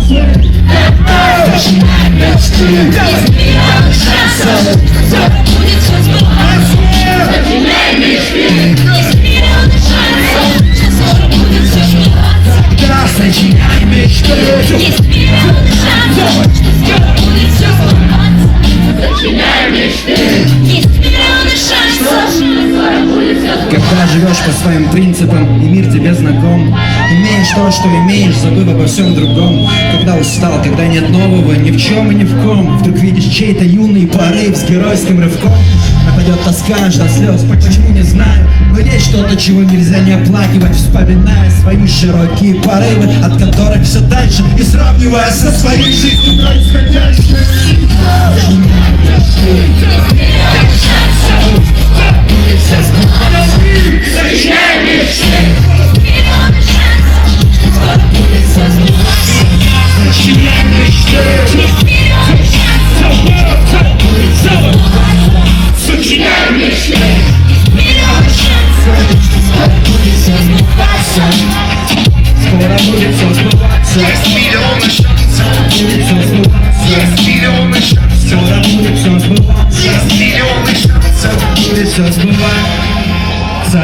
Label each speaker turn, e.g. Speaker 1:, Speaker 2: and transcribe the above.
Speaker 1: Зажигай мечты. Есть миллион шансов, скоро будет все сбываться. Зажигай мечты. Есть миллион шансов, что скоро будет все сбываться.
Speaker 2: Да, сочиняй мечты.
Speaker 1: Есть миллион шансов, что скоро будет все сбываться.
Speaker 2: Сочиняй мечты.
Speaker 1: Есть миллион шансов, скоро будет все сбываться.
Speaker 3: Когда живешь по своим принципам, и мир тебе знаком, имеешь то, что имеешь, забыв обо всем другом. Когда устал, когда нет нового ни в чем и ни в ком, вдруг видишь чей-то юный порыв с геройским рывком. Нападет тоска аж до слез, почему не знаю, но есть что-то, чего нельзя не оплакивать, вспоминая свои широкие порывы, от которых все дальше, и сравнивая со своей жизнью происходящей.
Speaker 2: Сочиняй мечты.
Speaker 1: Миллион шансов, что скоро будет все сбываться.
Speaker 2: Сочиняй мечты.
Speaker 1: Есть миллион шансов,
Speaker 2: Сочиняй мечты.
Speaker 1: есть миллион шансов, что скоро будет все сбываться.
Speaker 3: Скоро будет все сбываться,
Speaker 2: Есть миллионы шансов.
Speaker 3: будет все сбываться,
Speaker 2: Есть миллионы шансов.
Speaker 3: скоро будет все сбываться,
Speaker 2: Есть миллионы шансов.
Speaker 3: будет все сбываться.